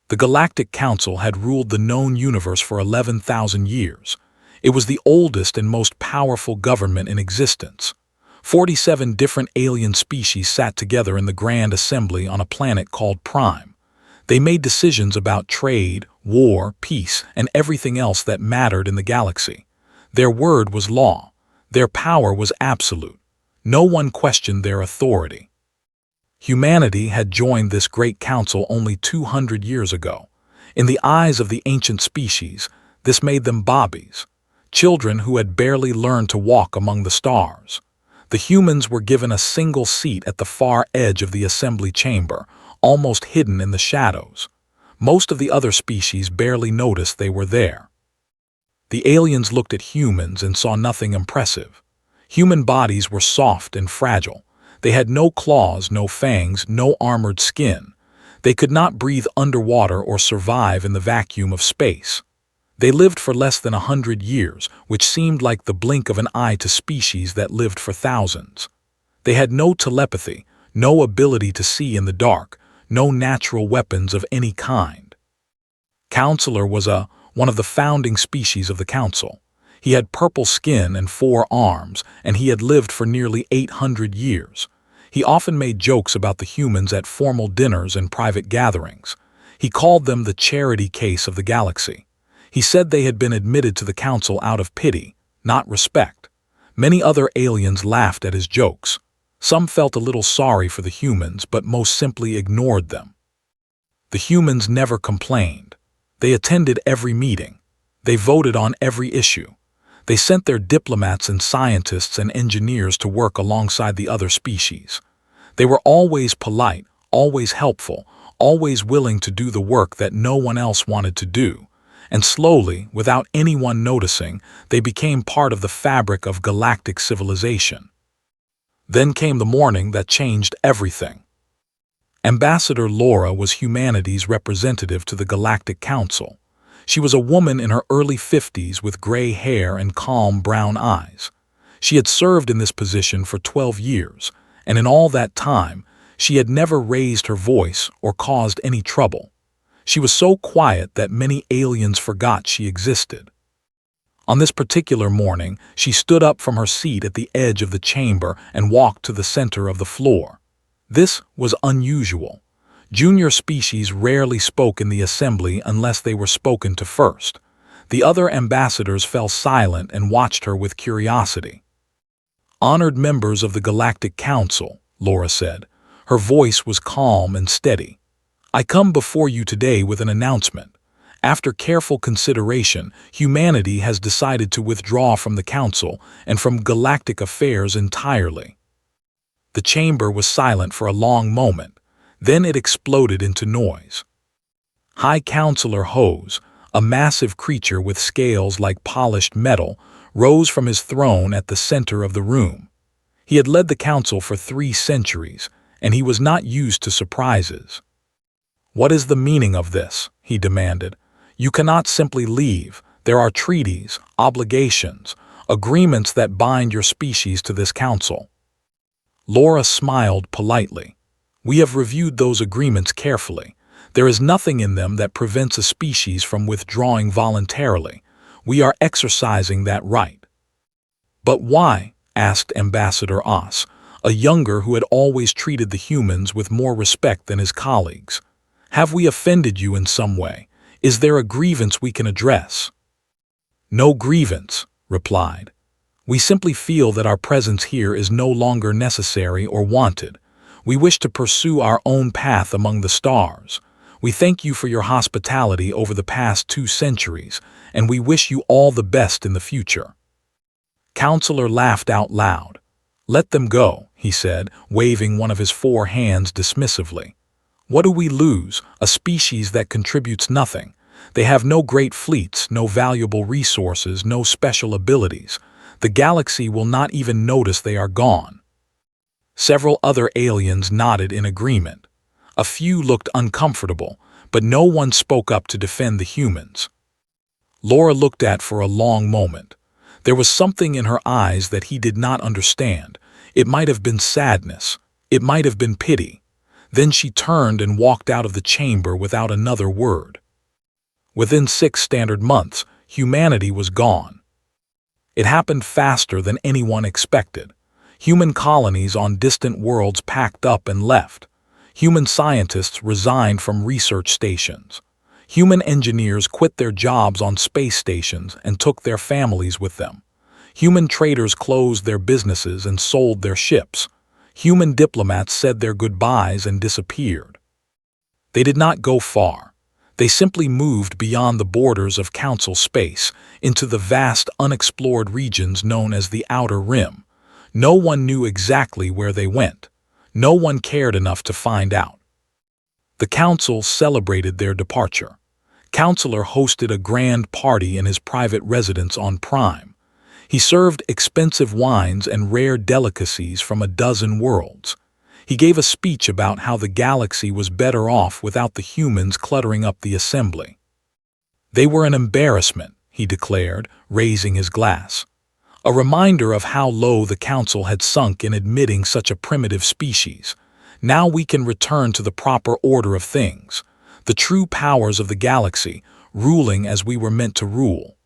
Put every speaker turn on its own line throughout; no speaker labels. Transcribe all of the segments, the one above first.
The Galactic Council had ruled the known universe for 11,000 years. It was the oldest and most powerful government in existence. 47 different alien species sat together in the Grand Assembly on a planet called Prime. They made decisions about trade, war, peace, and everything else that mattered in the galaxy. Their word was law. Their power was absolute. No one questioned their authority. Humanity had joined this great council only 200 years ago. In the eyes of the ancient species, this made them bobbies, children who had barely learned to walk among the stars. The humans were given a single seat at the far edge of the assembly chamber, almost hidden in the shadows. Most of the other species barely noticed they were there. The aliens looked at humans and saw nothing impressive. Human bodies were soft and fragile. They had no claws, no fangs, no armored skin. They could not breathe underwater or survive in the vacuum of space. They lived for less than 100 years, which seemed like the blink of an eye to species that lived for thousands. They had no telepathy, no ability to see in the dark, no natural weapons of any kind. Counselor was one of the founding species of the council. He had purple skin and 4 arms, and he had lived for nearly 800 years. He often made jokes about the humans at formal dinners and private gatherings. He called them the charity case of the galaxy. He said they had been admitted to the council out of pity, not respect. Many other aliens laughed at his jokes. Some felt a little sorry for the humans, but most simply ignored them. The humans never complained. They attended every meeting. They voted on every issue. They sent their diplomats and scientists and engineers to work alongside the other species. They were always polite, always helpful, always willing to do the work that no one else wanted to do. And slowly, without anyone noticing, they became part of the fabric of galactic civilization. Then came the morning that changed everything. Ambassador Laura was humanity's representative to the Galactic Council. She was a woman in her early 50s with gray hair and calm brown eyes. She had served in this position for 12 years, and in all that time, she had never raised her voice or caused any trouble. She was so quiet that many aliens forgot she existed. On this particular morning, she stood up from her seat at the edge of the chamber and walked to the center of the floor. This was unusual. Junior species rarely spoke in the assembly unless they were spoken to first. The other ambassadors fell silent and watched her with curiosity. "Honored members of the Galactic Council," Laura said. Her voice was calm and steady. "I come before you today with an announcement. After careful consideration, humanity has decided to withdraw from the Council and from galactic affairs entirely." The chamber was silent for a long moment. Then it exploded into noise. High Counselor Hose, a massive creature with scales like polished metal, rose from his throne at the center of the room. He had led the council for 3 centuries, and he was not used to surprises. "What is the meaning of this?" he demanded. "You cannot simply leave. There are treaties, obligations, agreements that bind your species to this council." Laura smiled politely. "We have reviewed those agreements carefully. There is nothing in them that prevents a species from withdrawing voluntarily. We are exercising that right." "But why?" asked Ambassador Oss, a younger who had always treated the humans with more respect than his colleagues. "Have we offended you in some way? Is there a grievance we can address?" "No grievance," replied. "We simply feel that our presence here is no longer necessary or wanted. We wish to pursue our own path among the stars. We thank you for your hospitality over the past 2 centuries, and we wish you all the best in the future." Counselor laughed out loud. "Let them go," he said, waving one of his 4 hands dismissively. "What do we lose? A species that contributes nothing. They have no great fleets, no valuable resources, no special abilities. The galaxy will not even notice they are gone." Several other aliens nodded in agreement. A few looked uncomfortable, but no one spoke up to defend the humans. Laura looked at for a long moment. There was something in her eyes that he did not understand. It might have been sadness. It might have been pity. Then she turned and walked out of the chamber without another word. Within 6 standard months, humanity was gone. It happened faster than anyone expected. Human colonies on distant worlds packed up and left. Human scientists resigned from research stations. Human engineers quit their jobs on space stations and took their families with them. Human traders closed their businesses and sold their ships. Human diplomats said their goodbyes and disappeared. They did not go far. They simply moved beyond the borders of Council space into the vast unexplored regions known as the Outer Rim. No one knew exactly where they went. No one cared enough to find out. The Council celebrated their departure. Counselor hosted a grand party in his private residence on Prime. He served expensive wines and rare delicacies from a dozen worlds. He gave a speech about how the galaxy was better off without the humans cluttering up the assembly. They were an embarrassment, he declared, raising his glass. A reminder of how low the Council had sunk in admitting such a primitive species. Now we can return to the proper order of things, the true powers of the galaxy, ruling as we were meant to rule.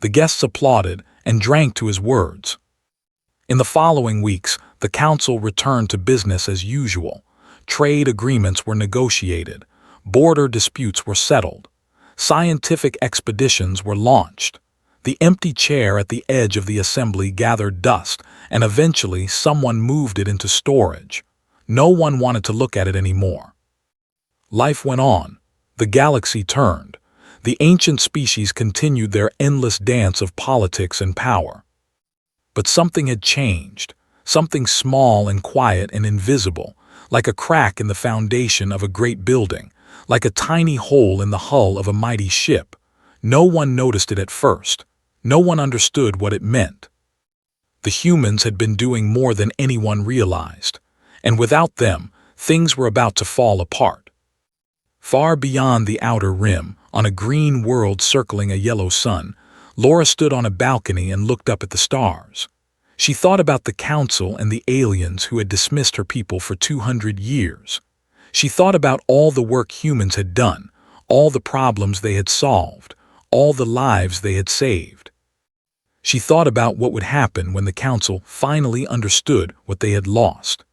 The guests applauded and drank to his words. In the following weeks, the Council returned to business as usual. Trade agreements were negotiated. Border disputes were settled. Scientific expeditions were launched. The empty chair at the edge of the assembly gathered dust, and eventually someone moved it into storage. No one wanted to look at it anymore. Life went on. The galaxy turned. The ancient species continued their endless dance of politics and power. But something had changed, something small and quiet and invisible, like a crack in the foundation of a great building, like a tiny hole in the hull of a mighty ship. No one noticed it at first. No one understood what it meant. The humans had been doing more than anyone realized, and without them, things were about to fall apart. Far beyond the Outer Rim, on a green world circling a yellow sun, Laura stood on a balcony and looked up at the stars. She thought about the Council and the aliens who had dismissed her people for 200 years. She thought about all the work humans had done, all the problems they had solved, all the lives they had saved. She thought about what would happen when the Council finally understood what they had lost.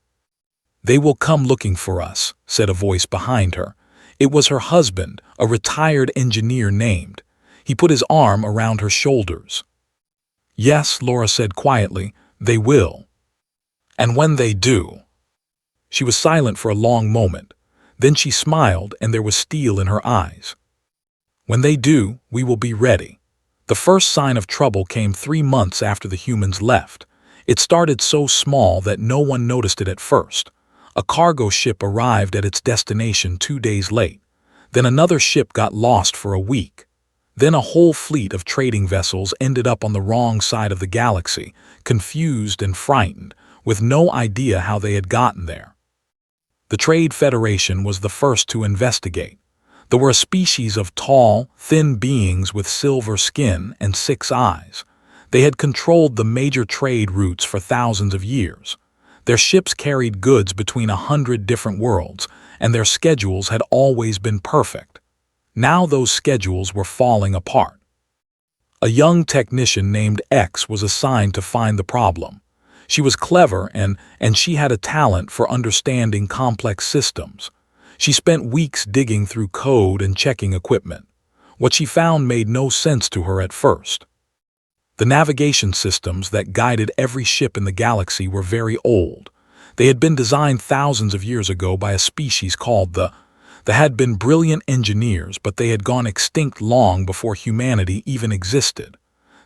"They will come looking for us," said a voice behind her. It was her husband, a retired engineer named. He put his arm around her shoulders. "Yes," Laura said quietly, "they will. And when they do—" She was silent for a long moment. Then she smiled and there was steel in her eyes. "When they do, we will be ready." The first sign of trouble came 3 months after the humans left. It started so small that no one noticed it at first. A cargo ship arrived at its destination 2 days late. Then another ship got lost for a week. Then a whole fleet of trading vessels ended up on the wrong side of the galaxy, confused and frightened, with no idea how they had gotten there. The Trade Federation was the first to investigate. There were a species of tall, thin beings with silver skin and 6 eyes. They had controlled the major trade routes for thousands of years. Their ships carried goods between 100 different worlds, and their schedules had always been perfect. Now those schedules were falling apart. A young technician named X was assigned to find the problem. She was clever and she had a talent for understanding complex systems. She spent weeks digging through code and checking equipment. What she found made no sense to her at first. The navigation systems that guided every ship in the galaxy were very old. They had been designed thousands of years ago by a species called the They had been brilliant engineers, but they had gone extinct long before humanity even existed.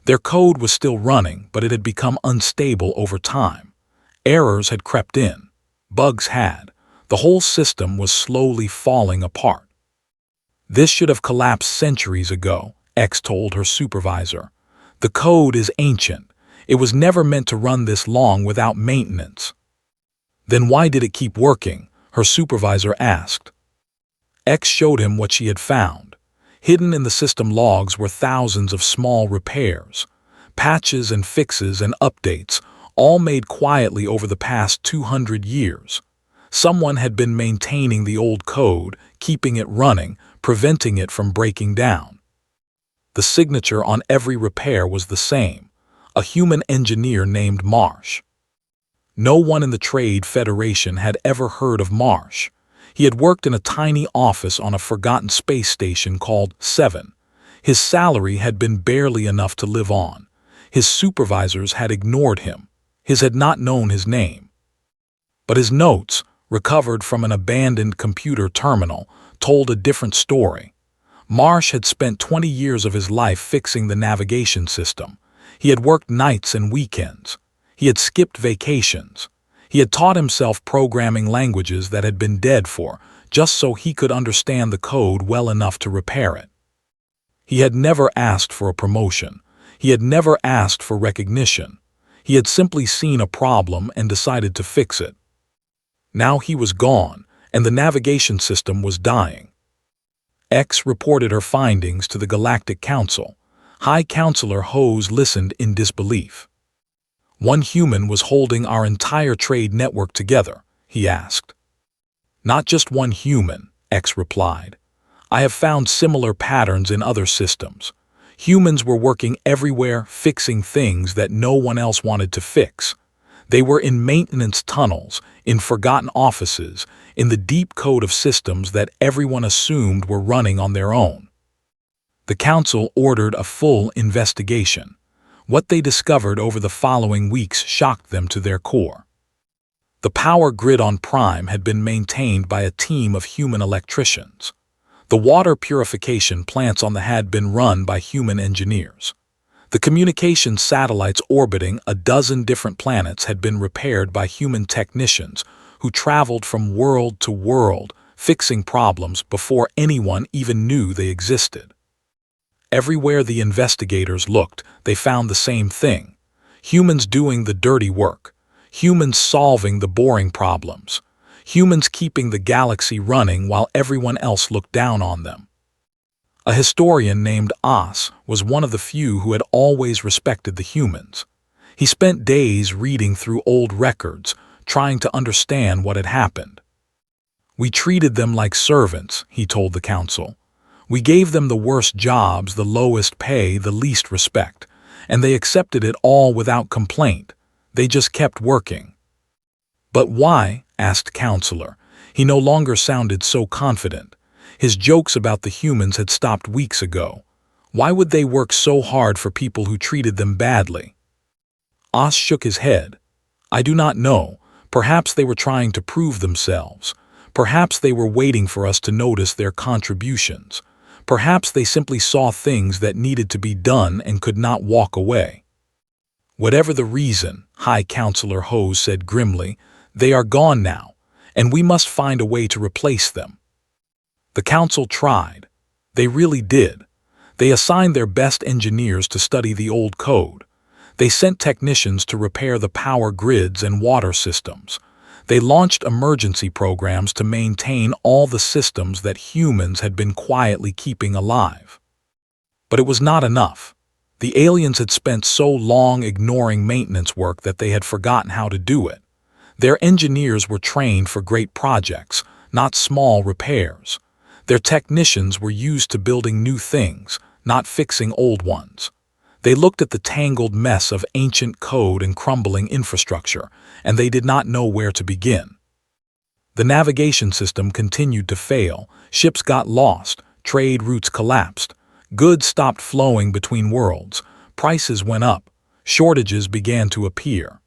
Their code was still running, but it had become unstable over time. Errors had crept in. Bugs had. The whole system was slowly falling apart. "This should have collapsed centuries ago," X told her supervisor. "The code is ancient. It was never meant to run this long without maintenance." "Then why did it keep working?" her supervisor asked. X showed him what she had found. Hidden in the system logs were thousands of small repairs, patches and fixes and updates, all made quietly over the past 200 years. Someone had been maintaining the old code, keeping it running, preventing it from breaking down. The signature on every repair was the same, a human engineer named Marsh. No one in the Trade Federation had ever heard of Marsh. He had worked in a tiny office on a forgotten space station called 7. His salary had been barely enough to live on. His supervisors had ignored him. His had not known his name. But his notes, recovered from an abandoned computer terminal, told a different story. Marsh had spent 20 years of his life fixing the navigation system. He had worked nights and weekends. He had skipped vacations. He had taught himself programming languages that had been dead for, just so he could understand the code well enough to repair it. He had never asked for a promotion. He had never asked for recognition. He had simply seen a problem and decided to fix it. Now he was gone, and the navigation system was dying. X reported her findings to the Galactic Council. High Counselor Hose listened in disbelief. "One human was holding our entire trade network together," he asked. "Not just one human," X replied. "I have found similar patterns in other systems. Humans were working everywhere, fixing things that no one else wanted to fix. They were in maintenance tunnels, in forgotten offices, in the deep code of systems that everyone assumed were running on their own." The council ordered a full investigation. What they discovered over the following weeks shocked them to their core. The power grid on Prime had been maintained by a team of human electricians. The water purification plants on the had been run by human engineers. The communication satellites orbiting a dozen different planets had been repaired by human technicians who traveled from world to world, fixing problems before anyone even knew they existed. Everywhere the investigators looked, they found the same thing. Humans doing the dirty work. Humans solving the boring problems. Humans keeping the galaxy running while everyone else looked down on them. A historian named Os was one of the few who had always respected the humans. He spent days reading through old records, trying to understand what had happened. "We treated them like servants," he told the council. "We gave them the worst jobs, the lowest pay, the least respect, and they accepted it all without complaint. They just kept working." "But why?" asked Counselor. He no longer sounded so confident. His jokes about the humans had stopped weeks ago. Why would they work so hard for people who treated them badly? Os shook his head. "I do not know. Perhaps they were trying to prove themselves. Perhaps they were waiting for us to notice their contributions. Perhaps they simply saw things that needed to be done and could not walk away." "Whatever the reason," High Counselor Hose said grimly, "they are gone now, and we must find a way to replace them." The council tried. They really did. They assigned their best engineers to study the old code. They sent technicians to repair the power grids and water systems. They launched emergency programs to maintain all the systems that humans had been quietly keeping alive. But it was not enough. The aliens had spent so long ignoring maintenance work that they had forgotten how to do it. Their engineers were trained for great projects, not small repairs. Their technicians were used to building new things, not fixing old ones. They looked at the tangled mess of ancient code and crumbling infrastructure, and they did not know where to begin. The navigation system continued to fail, ships got lost, trade routes collapsed, goods stopped flowing between worlds, prices went up, shortages began to appear.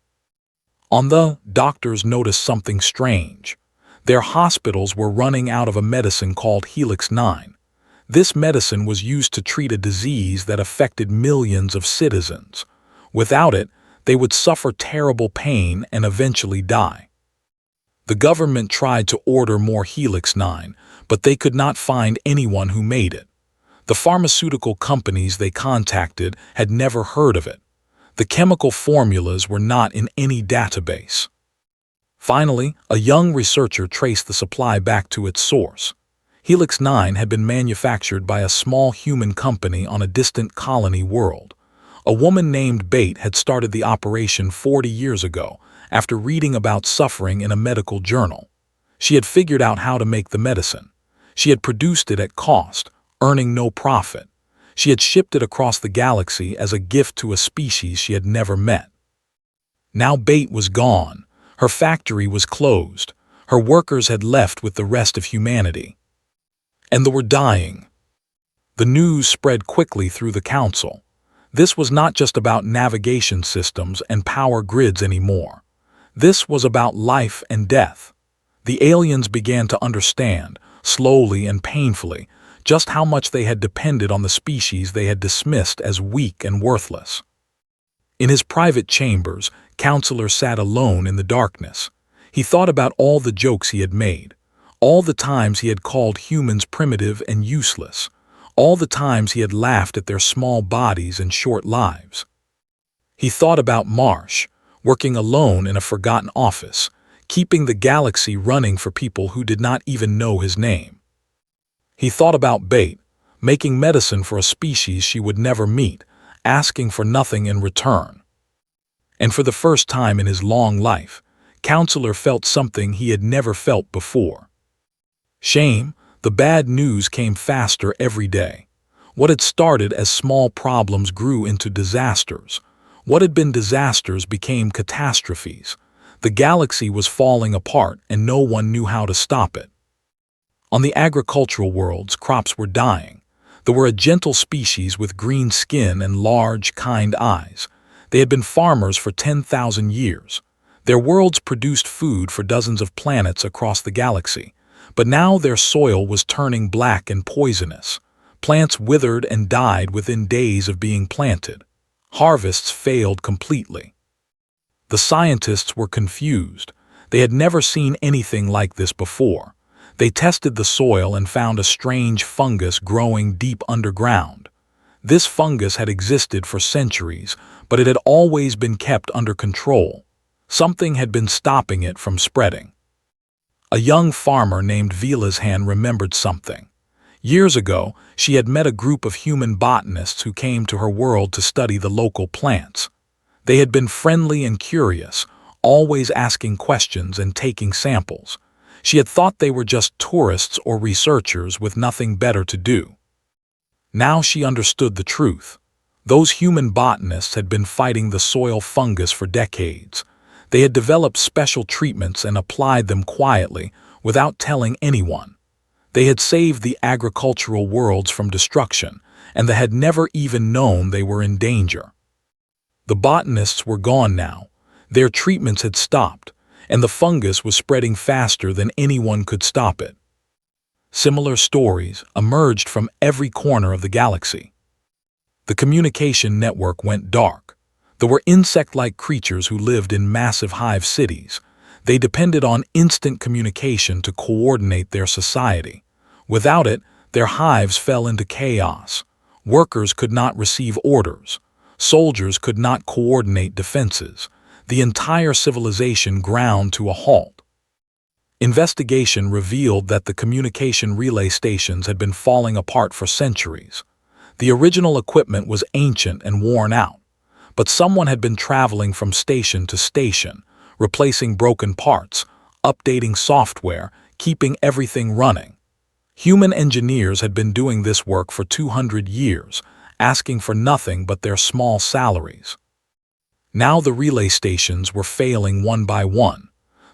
Doctors noticed something strange. Their hospitals were running out of a medicine called Helix 9. This medicine was used to treat a disease that affected millions of citizens. Without it, they would suffer terrible pain and eventually die. The government tried to order more Helix 9, but they could not find anyone who made it. The pharmaceutical companies they contacted had never heard of it. The chemical formulas were not in any database. Finally, a young researcher traced the supply back to its source. Helix 9 had been manufactured by a small human company on a distant colony world. A woman named Bate had started the operation 40 years ago, after reading about suffering in a medical journal. She had figured out how to make the medicine. She had produced it at cost, earning no profit. She had shipped it across the galaxy as a gift to a species she had never met. Now Bait was gone. Her factory was closed. Her workers had left with the rest of humanity. And they were dying. The news spread quickly through the council. This was not just about navigation systems and power grids anymore. This was about life and death. The aliens began to understand, slowly and painfully, just how much they had depended on the species they had dismissed as weak and worthless. In his private chambers, Counselor sat alone in the darkness. He thought about all the jokes he had made, all the times he had called humans primitive and useless, all the times he had laughed at their small bodies and short lives. He thought about Marsh, working alone in a forgotten office, keeping the galaxy running for people who did not even know his name. He thought about Bait, making medicine for a species she would never meet, asking for nothing in return. And for the first time in his long life, Counselor felt something he had never felt before. Shame. The bad news came faster every day. What had started as small problems grew into disasters. What had been disasters became catastrophes. The galaxy was falling apart and no one knew how to stop it. On the agricultural worlds, crops were dying. There were a gentle species with green skin and large, kind eyes. They had been farmers for 10,000 years. Their worlds produced food for dozens of planets across the galaxy. But now their soil was turning black and poisonous. Plants withered and died within days of being planted. Harvests failed completely. The scientists were confused. They had never seen anything like this before. They tested the soil and found a strange fungus growing deep underground. This fungus had existed for centuries, but it had always been kept under control. Something had been stopping it from spreading. A young farmer named Velazhan remembered something. Years ago, she had met a group of human botanists who came to her world to study the local plants. They had been friendly and curious, always asking questions and taking samples. She had thought they were just tourists or researchers with nothing better to do. Now she understood the truth. Those human botanists had been fighting the soil fungus for decades. They had developed special treatments and applied them quietly, without telling anyone. They had saved the agricultural worlds from destruction, and they had never even known they were in danger. The botanists were gone now. Their treatments had stopped, and the fungus was spreading faster than anyone could stop it. Similar stories emerged from every corner of the galaxy. The communication network went dark. There were insect-like creatures who lived in massive hive cities. They depended on instant communication to coordinate their society. Without it, their hives fell into chaos. Workers could not receive orders. Soldiers could not coordinate defenses. The entire civilization ground to a halt. Investigation revealed that the communication relay stations had been falling apart for centuries. The original equipment was ancient and worn out. But someone had been traveling from station to station, replacing broken parts, updating software, keeping everything running. Human engineers had been doing this work for 200 years, asking for nothing but their small salaries. Now the relay stations were failing one by one.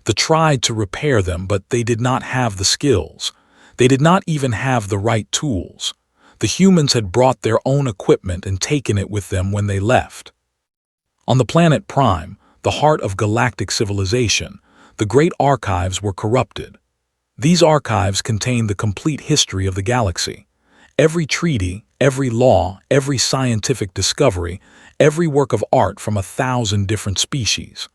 They tried to repair them, but they did not have the skills. They did not even have the right tools. The humans had brought their own equipment and taken it with them when they left. On the planet Prime, the heart of galactic civilization, the great archives were corrupted. These archives contained the complete history of the galaxy. Every treaty, every law, every scientific discovery, every work of art from 1,000 different species.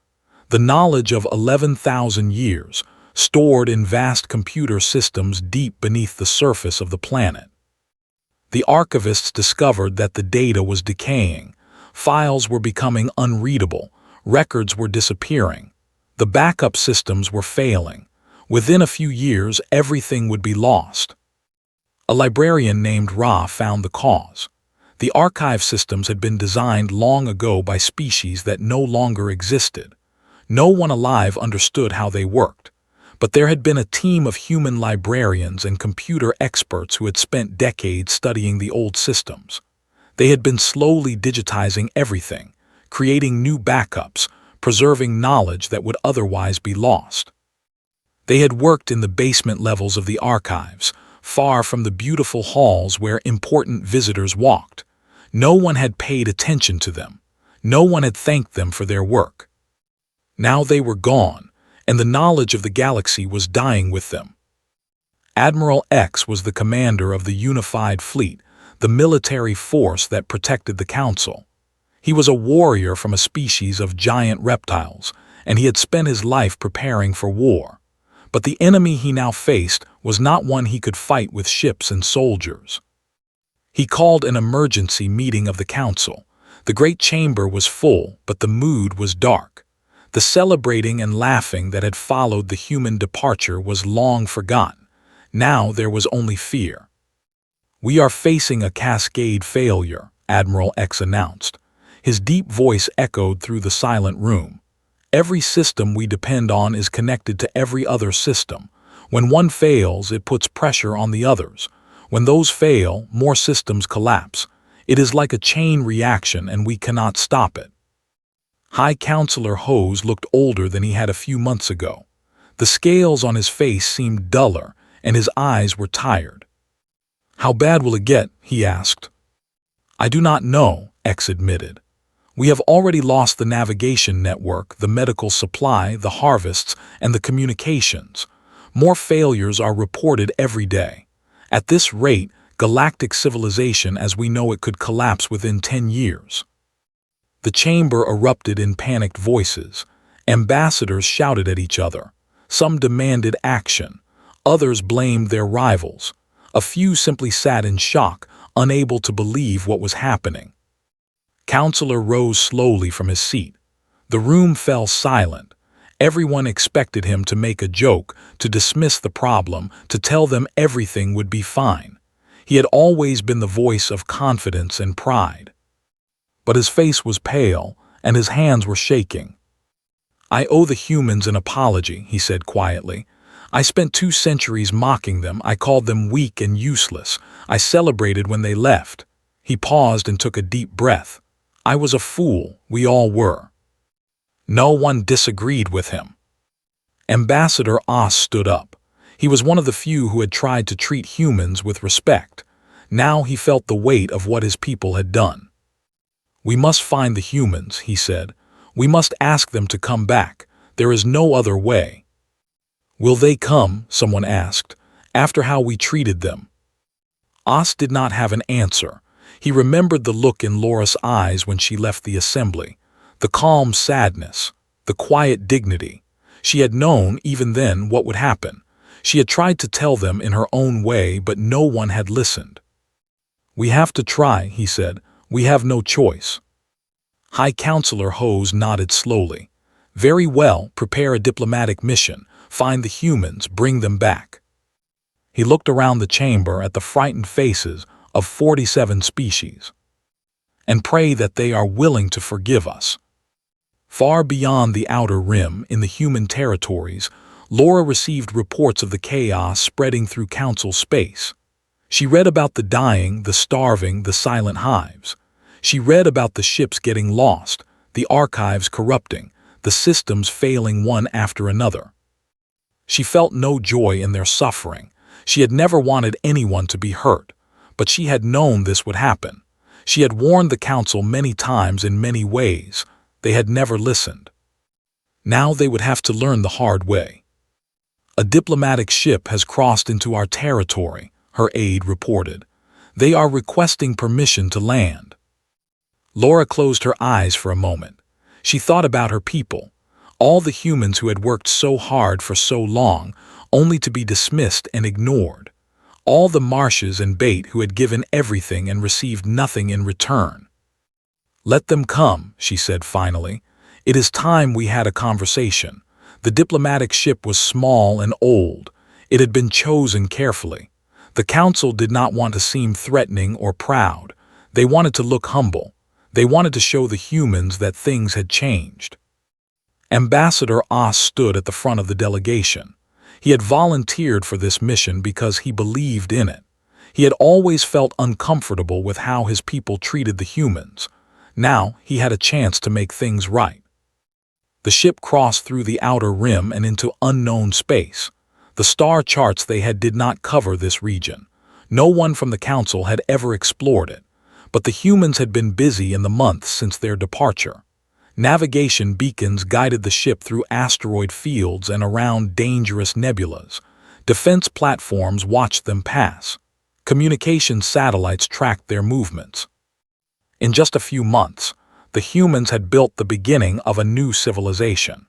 The knowledge of 11,000 years, stored in vast computer systems deep beneath the surface of the planet. The archivists discovered that the data was decaying. Files were becoming unreadable. Records were disappearing. The backup systems were failing. Within a few years, everything would be lost. A librarian named Ra found the cause. The archive systems had been designed long ago by species that no longer existed. No one alive understood how they worked. But there had been a team of human librarians and computer experts who had spent decades studying the old systems. They had been slowly digitizing everything, creating new backups, preserving knowledge that would otherwise be lost. They had worked in the basement levels of the archives, far from the beautiful halls where important visitors walked. No one had paid attention to them. No one had thanked them for their work. Now they were gone, and the knowledge of the galaxy was dying with them. Admiral X was the commander of the unified fleet, the military force that protected the Council. He was a warrior from a species of giant reptiles, and he had spent his life preparing for war. But the enemy he now faced was not one he could fight with ships and soldiers. He called an emergency meeting of the Council. The great chamber was full, but the mood was dark. The celebrating and laughing that had followed the human departure was long forgotten. Now there was only fear. "We are facing a cascade failure," Admiral X announced. His deep voice echoed through the silent room. "Every system we depend on is connected to every other system. When one fails, it puts pressure on the others. When those fail, more systems collapse. It is like a chain reaction, and we cannot stop it." High Counselor Hose looked older than he had a few months ago. The scales on his face seemed duller, and his eyes were tired. "How bad will it get?" he asked. "I do not know," X admitted. "We have already lost the navigation network, the medical supply, the harvests, and the communications. More failures are reported every day. At this rate, galactic civilization as we know it could collapse within 10 years. The chamber erupted in panicked voices. Ambassadors shouted at each other. Some demanded action. Others blamed their rivals. A few simply sat in shock, unable to believe what was happening. Counselor rose slowly from his seat. The room fell silent. Everyone expected him to make a joke, to dismiss the problem, to tell them everything would be fine. He had always been the voice of confidence and pride. But his face was pale, and his hands were shaking. "I owe the humans an apology," he said quietly. "I spent 2 centuries mocking them. I called them weak and useless. I celebrated when they left." He paused and took a deep breath. "I was a fool. We all were." No one disagreed with him. Ambassador Oz stood up. He was one of the few who had tried to treat humans with respect. Now he felt the weight of what his people had done. "We must find the humans," he said. "We must ask them to come back. There is no other way." "Will they come?" someone asked. "After how we treated them?" Oz did not have an answer. He remembered the look in Laura's eyes when she left the assembly, the calm sadness, the quiet dignity. She had known, even then, what would happen. She had tried to tell them in her own way, but no one had listened. "We have to try," he said. "We have no choice." High Counselor Hose nodded slowly. "Very well, prepare a diplomatic mission. Find the humans, bring them back." He looked around the chamber at the frightened faces of 47 species. "And pray that they are willing to forgive us." Far beyond the outer rim, in the human territories, Laura received reports of the chaos spreading through Council space. She read about the dying, the starving, the silent hives. She read about the ships getting lost, the archives corrupting, the systems failing one after another. She felt no joy in their suffering. She had never wanted anyone to be hurt, but she had known this would happen. She had warned the Council many times in many ways. They had never listened. Now they would have to learn the hard way. "A diplomatic ship has crossed into our territory," her aide reported. "They are requesting permission to land." Laura closed her eyes for a moment. She thought about her people, all the humans who had worked so hard for so long, only to be dismissed and ignored. All the marshes and bait who had given everything and received nothing in return. "Let them come," she said finally. "It is time we had a conversation." The diplomatic ship was small and old. It had been chosen carefully. The Council did not want to seem threatening or proud. They wanted to look humble. They wanted to show the humans that things had changed. Ambassador Oz stood at the front of the delegation. He had volunteered for this mission because he believed in it. He had always felt uncomfortable with how his people treated the humans. Now he had a chance to make things right. The ship crossed through the outer rim and into unknown space. The star charts they had did not cover this region. No one from the council had ever explored it, but the humans had been busy in the months since their departure. Navigation beacons guided the ship through asteroid fields and around dangerous nebulas. Defense platforms watched them pass. Communication satellites tracked their movements. In just a few months, the humans had built the beginning of a new civilization.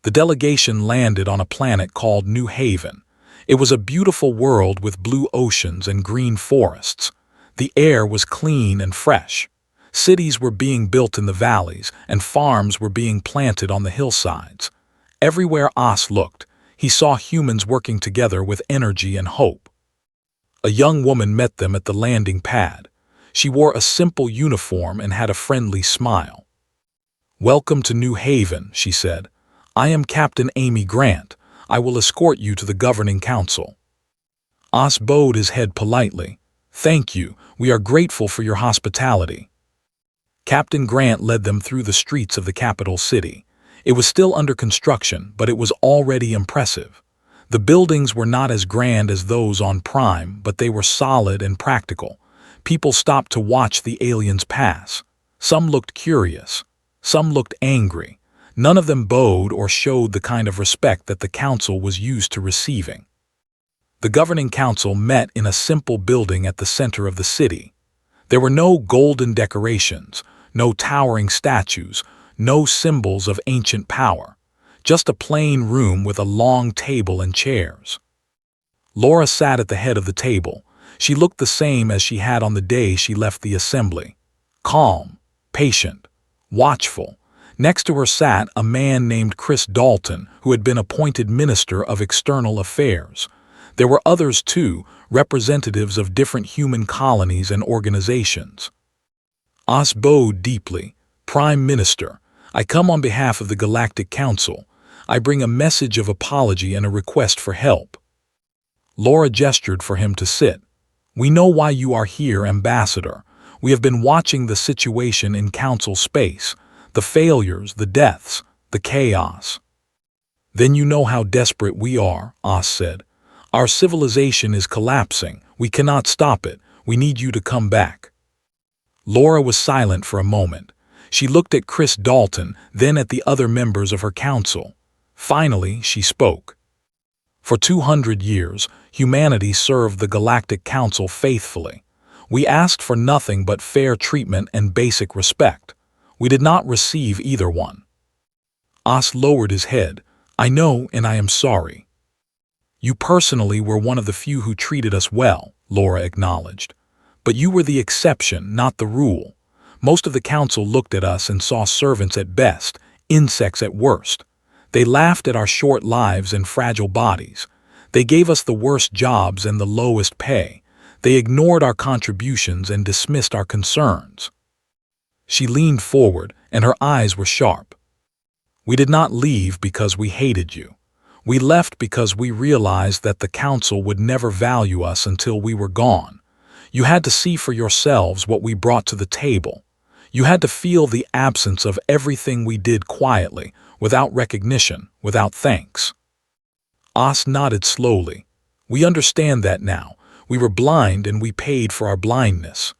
The delegation landed on a planet called New Haven. It was a beautiful world with blue oceans and green forests. The air was clean and fresh. Cities were being built in the valleys, and farms were being planted on the hillsides. Everywhere Os looked, he saw humans working together with energy and hope. A young woman met them at the landing pad. She wore a simple uniform and had a friendly smile. "Welcome to New Haven," she said. "I am Captain Amy Grant. I will escort you to the governing council." Os bowed his head politely. "Thank you. We are grateful for your hospitality." Captain Grant led them through the streets of the capital city. It was still under construction, but it was already impressive. The buildings were not as grand as those on Prime, but they were solid and practical. People stopped to watch the aliens pass. Some looked curious. Some looked angry. None of them bowed or showed the kind of respect that the council was used to receiving. The governing council met in a simple building at the center of the city. There were no golden decorations, no towering statues, no symbols of ancient power. Just a plain room with a long table and chairs. Laura sat at the head of the table. She looked the same as she had on the day she left the assembly. Calm, patient, watchful. Next to her sat a man named Chris Dalton, who had been appointed Minister of External Affairs. There were others too, representatives of different human colonies and organizations. Os bowed deeply. "Prime Minister, I come on behalf of the Galactic Council. I bring a message of apology and a request for help." Laura gestured for him to sit. "We know why you are here, Ambassador. We have been watching the situation in Council space. The failures, the deaths, the chaos." "Then you know how desperate we are," Os said. "Our civilization is collapsing. We cannot stop it. We need you to come back." Laura was silent for a moment. She looked at Chris Dalton, then at the other members of her council. Finally, she spoke. "For 200 years, humanity served the Galactic Council faithfully. We asked for nothing but fair treatment and basic respect. We did not receive either one." Os lowered his head. "I know, and I am sorry." "You personally were one of the few who treated us well," Laura acknowledged. "But you were the exception, not the rule. Most of the council looked at us and saw servants at best, insects at worst. They laughed at our short lives and fragile bodies. They gave us the worst jobs and the lowest pay. They ignored our contributions and dismissed our concerns." She leaned forward, and her eyes were sharp. "We did not leave because we hated you. We left because we realized that the council would never value us until we were gone. You had to see for yourselves what we brought to the table. You had to feel the absence of everything we did quietly, without recognition, without thanks." Os nodded slowly. "We understand that now. We were blind and we paid for our blindness."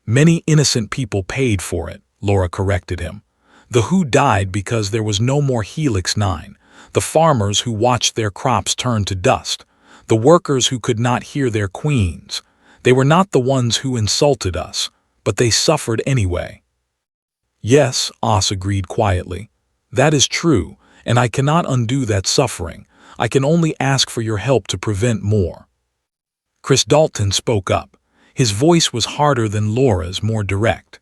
"Many innocent people paid for it," Laura corrected him. "The who died because there was no more Helix 9, the farmers who watched their crops turn to dust, the workers who could not hear their queens. They were not the ones who insulted us, but they suffered anyway." "Yes," Os agreed quietly. "That is true, and I cannot undo that suffering. I can only ask for your help to prevent more." Chris Dalton spoke up. His voice was harder than Laura's, more direct.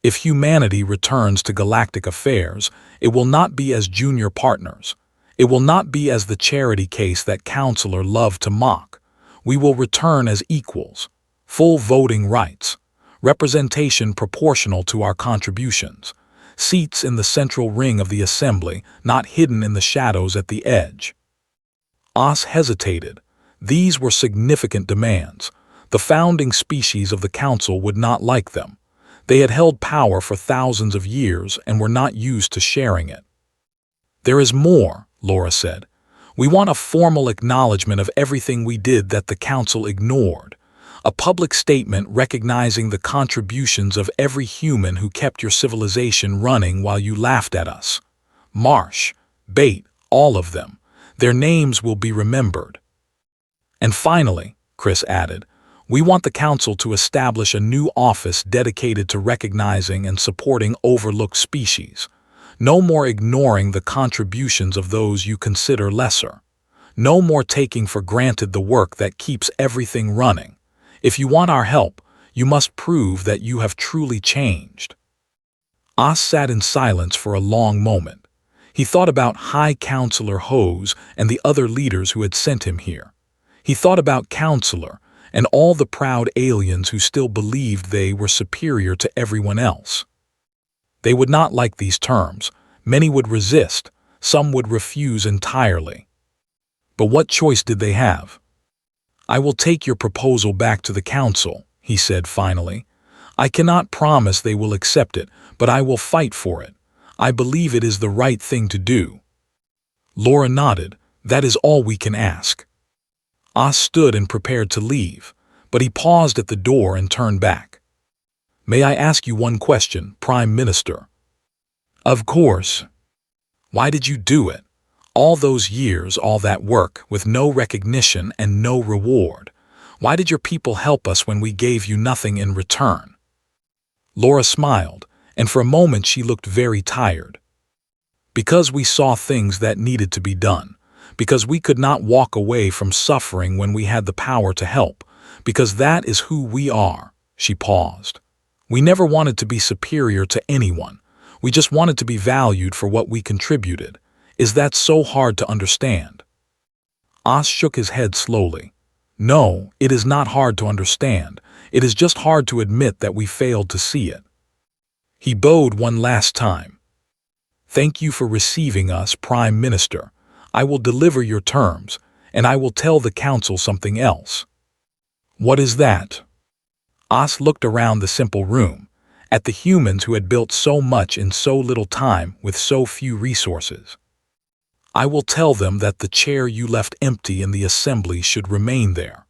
"If humanity returns to galactic affairs, it will not be as junior partners. It will not be as the charity case that Counselor loved to mock. We will return as equals, full voting rights, representation proportional to our contributions, seats in the central ring of the assembly, not hidden in the shadows at the edge." Os hesitated. These were significant demands. The founding species of the council would not like them. They had held power for thousands of years and were not used to sharing it. "There is more," Laura said. "We want a formal acknowledgement of everything we did that the council ignored. A public statement recognizing the contributions of every human who kept your civilization running while you laughed at us. Marsh, Bait, all of them. Their names will be remembered. And finally," Chris added, "we want the council to establish a new office dedicated to recognizing and supporting overlooked species. No more ignoring the contributions of those you consider lesser. No more taking for granted the work that keeps everything running. If you want our help, you must prove that you have truly changed." Os sat in silence for a long moment. He thought about High Counselor Hose and the other leaders who had sent him here. He thought about Counselor and all the proud aliens who still believed they were superior to everyone else. They would not like these terms. Many would resist. Some would refuse entirely. But what choice did they have? "I will take your proposal back to the council," he said finally. "I cannot promise they will accept it, but I will fight for it. I believe it is the right thing to do." Laura nodded. "That is all we can ask." Os stood and prepared to leave, but he paused at the door and turned back. "May I ask you one question, Prime Minister?" "Of course." "Why did you do it? All those years, all that work, with no recognition and no reward. Why did your people help us when we gave you nothing in return?" Laura smiled, and for a moment she looked very tired. "Because we saw things that needed to be done. Because we could not walk away from suffering when we had the power to help. Because that is who we are." She paused. "We never wanted to be superior to anyone. We just wanted to be valued for what we contributed. Is that so hard to understand?" Os shook his head slowly. "No, it is not hard to understand. It is just hard to admit that we failed to see it." He bowed one last time. "Thank you for receiving us, Prime Minister. I will deliver your terms, and I will tell the council something else." "What is that?" Os looked around the simple room, at the humans who had built so much in so little time with so few resources. "I will tell them that the chair you left empty in the assembly should remain there,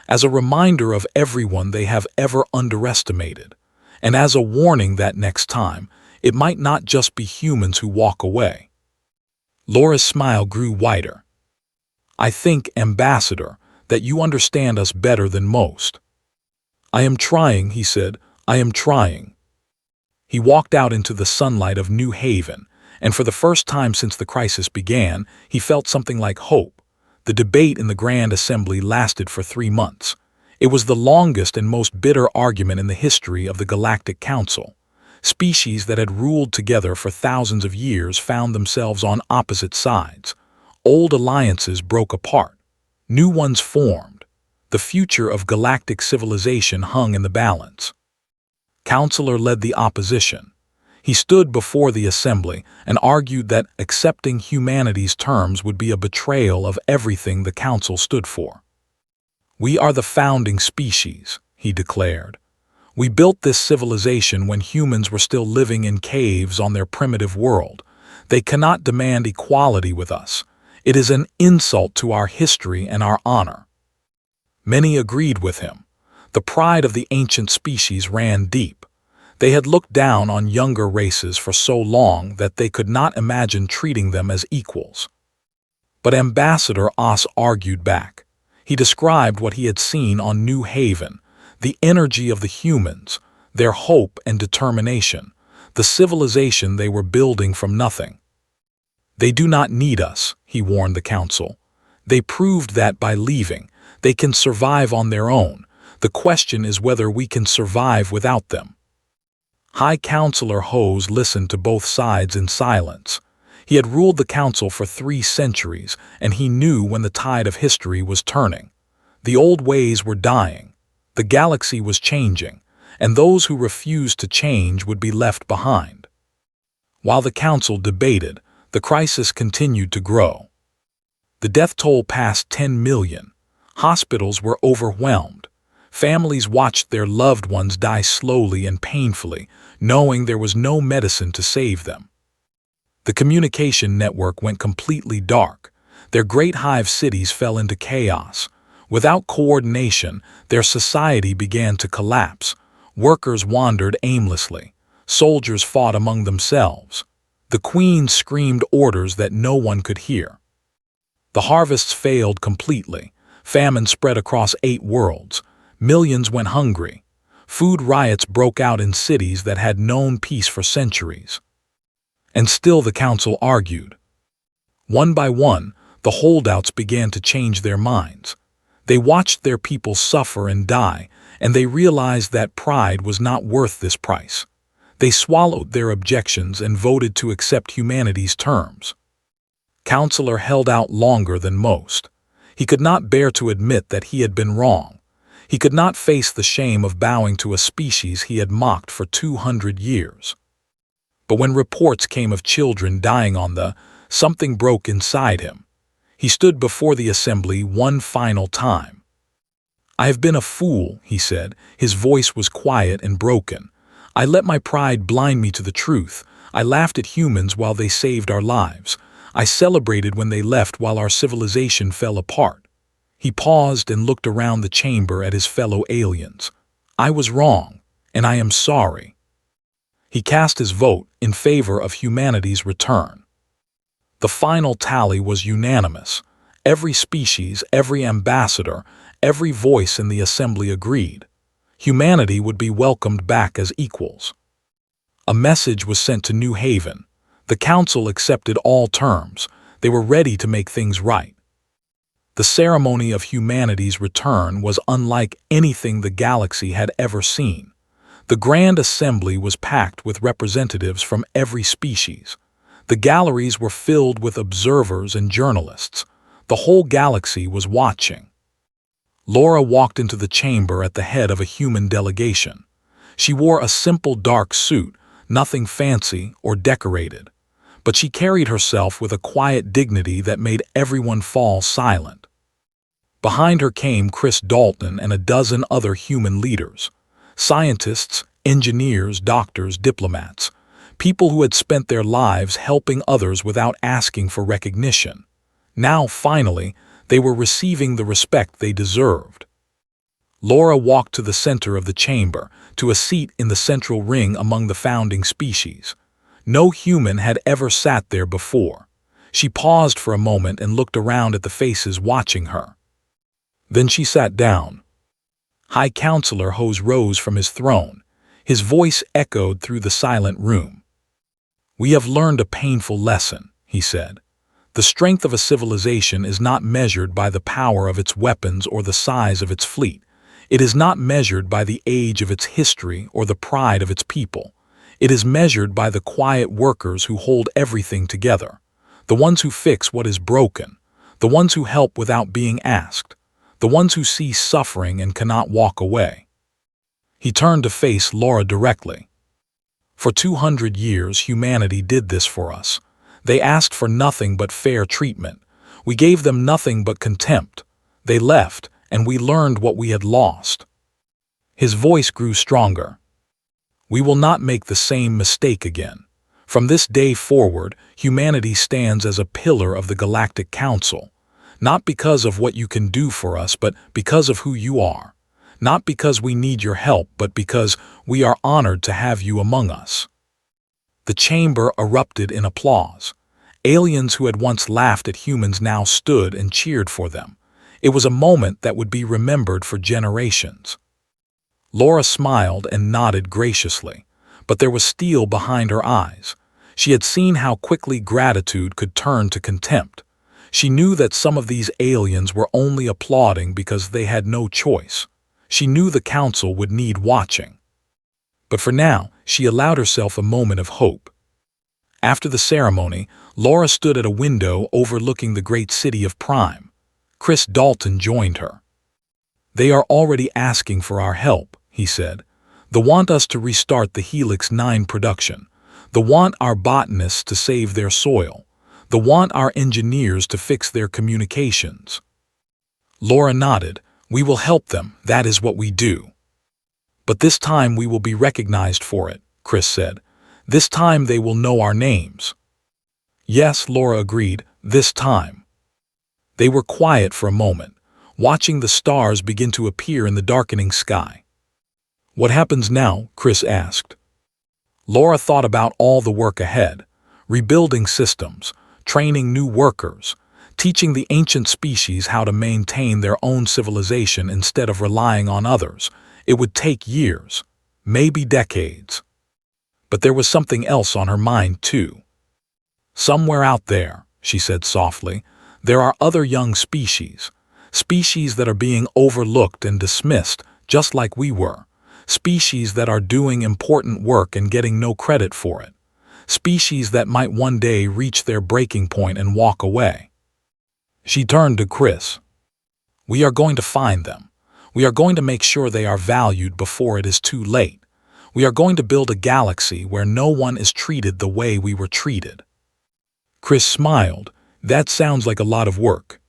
as a reminder of everyone they have ever underestimated, and as a warning that next time, it might not just be humans who walk away." Laura's smile grew wider. "I think, Ambassador, that you understand us better than most." "I am trying," he said. "I am trying." He walked out into the sunlight of New Haven, and for the first time since the crisis began, he felt something like hope. The debate in the Grand Assembly lasted for 3 months. It was the longest and most bitter argument in the history of the Galactic Council. Species that had ruled together for thousands of years found themselves on opposite sides. Old alliances broke apart. New ones formed. The future of galactic civilization hung in the balance. Counselor led the opposition. He stood before the assembly and argued that accepting humanity's terms would be a betrayal of everything the council stood for. "We are the founding species," he declared. "We built this civilization when humans were still living in caves on their primitive world. They cannot demand equality with us. It is an insult to our history and our honor." Many agreed with him. The pride of the ancient species ran deep. They had looked down on younger races for so long that they could not imagine treating them as equals. But Ambassador Os argued back. He described what he had seen on New Haven, the energy of the humans, their hope and determination, the civilization they were building from nothing. "They do not need us," he warned the council. "They proved that by leaving. They can survive on their own. The question is whether we can survive without them." High Counselor Hose listened to both sides in silence. He had ruled the council for 3 centuries, and he knew when the tide of history was turning. The old ways were dying. The galaxy was changing, and those who refused to change would be left behind. While the council debated, the crisis continued to grow. The death toll passed 10 million. Hospitals were overwhelmed. Families watched their loved ones die slowly and painfully, knowing there was no medicine to save them. The communication network went completely dark. Their great hive cities fell into chaos. Without coordination, their society began to collapse. Workers wandered aimlessly. Soldiers fought among themselves. The queen screamed orders that no one could hear. The harvests failed completely. Famine spread across 8 worlds. Millions went hungry. Food riots broke out in cities that had known peace for centuries. And still the council argued. One by one, the holdouts began to change their minds. They watched their people suffer and die, and they realized that pride was not worth this price. They swallowed their objections and voted to accept humanity's terms. Counselor held out longer than most. He could not bear to admit that he had been wrong. He could not face the shame of bowing to a species he had mocked for 200 years. But when reports came of children dying on something broke inside him. He stood before the assembly one final time. "I have been a fool," he said. His voice was quiet and broken. "I let my pride blind me to the truth. I laughed at humans while they saved our lives. I celebrated when they left while our civilization fell apart." He paused and looked around the chamber at his fellow aliens. "I was wrong, and I am sorry." He cast his vote in favor of humanity's return. The final tally was unanimous. Every species, every ambassador, every voice in the assembly agreed. Humanity would be welcomed back as equals. A message was sent to New Haven. The council accepted all terms. They were ready to make things right. The ceremony of humanity's return was unlike anything the galaxy had ever seen. The Grand Assembly was packed with representatives from every species. The galleries were filled with observers and journalists. The whole galaxy was watching. Laura walked into the chamber at the head of a human delegation. She wore a simple dark suit, nothing fancy or decorated. But she carried herself with a quiet dignity that made everyone fall silent. Behind her came Chris Dalton and a dozen other human leaders. Scientists, engineers, doctors, diplomats, people who had spent their lives helping others without asking for recognition. Now, finally, they were receiving the respect they deserved. Laura walked to the center of the chamber, to a seat in the central ring among the founding species. No human had ever sat there before. She paused for a moment and looked around at the faces watching her. Then she sat down. High Counselor Hose rose from his throne. His voice echoed through the silent room. "We have learned a painful lesson," he said. "The strength of a civilization is not measured by the power of its weapons or the size of its fleet. It is not measured by the age of its history or the pride of its people. It is measured by the quiet workers who hold everything together, the ones who fix what is broken, the ones who help without being asked, the ones who see suffering and cannot walk away." He turned to face Laura directly. "For 200 years, humanity did this for us. They asked for nothing but fair treatment. We gave them nothing but contempt. They left, and we learned what we had lost." His voice grew stronger. "We will not make the same mistake again. From this day forward, humanity stands as a pillar of the Galactic Council. Not because of what you can do for us, but because of who you are. Not because we need your help, but because we are honored to have you among us." The chamber erupted in applause. Aliens who had once laughed at humans now stood and cheered for them. It was a moment that would be remembered for generations. Laura smiled and nodded graciously, but there was steel behind her eyes. She had seen how quickly gratitude could turn to contempt. She knew that some of these aliens were only applauding because they had no choice. She knew the council would need watching. But for now, she allowed herself a moment of hope. After the ceremony, Laura stood at a window overlooking the great city of Prime. Chris Dalton joined her. "They are already asking for our help," he said. "They want us to restart the Helix 9 production. They want our botanists to save their soil. They want our engineers to fix their communications. Laura nodded. We will help them, that is what we do. But this time we will be recognized for it, Chris said. This time they will know our names. Yes, Laura agreed, this time. They were quiet for a moment, watching the stars begin to appear in the darkening sky. What happens now? Chris asked. Laura thought about all the work ahead, rebuilding systems, training new workers, teaching the ancient species how to maintain their own civilization instead of relying on others. It would take years, maybe decades. But there was something else on her mind, too. Somewhere out there, she said softly, there are other young species that are being overlooked and dismissed, just like we were, species that are doing important work and getting no credit for it, species that might one day reach their breaking point and walk away. She turned to Chris. We are going to find them. We are going to make sure they are valued before it is too late. We are going to build a galaxy where no one is treated the way we were treated. Chris smiled. That sounds like a lot of work.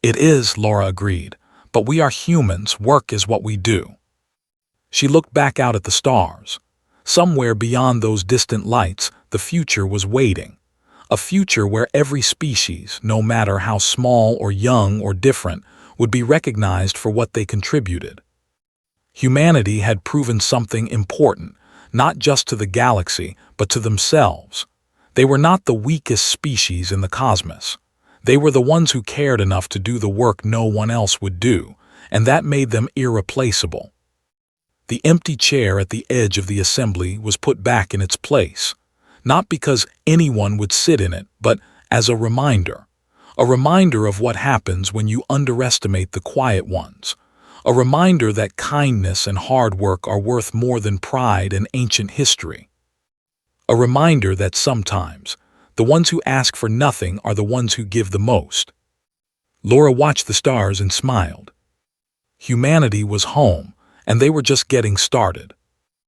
It is, Laura agreed, but we are humans, work is what we do. She looked back out at the stars. Somewhere beyond those distant lights, the future was waiting. A future where every species, no matter how small or young or different, would be recognized for what they contributed. Humanity had proven something important, not just to the galaxy, but to themselves. They were not the weakest species in the cosmos. They were the ones who cared enough to do the work no one else would do, and that made them irreplaceable. The empty chair at the edge of the assembly was put back in its place, not because anyone would sit in it, but as a reminder of what happens when you underestimate the quiet ones, a reminder that kindness and hard work are worth more than pride and ancient history. A reminder that sometimes, the ones who ask for nothing are the ones who give the most. Laura watched the stars and smiled. Humanity was home, and they were just getting started.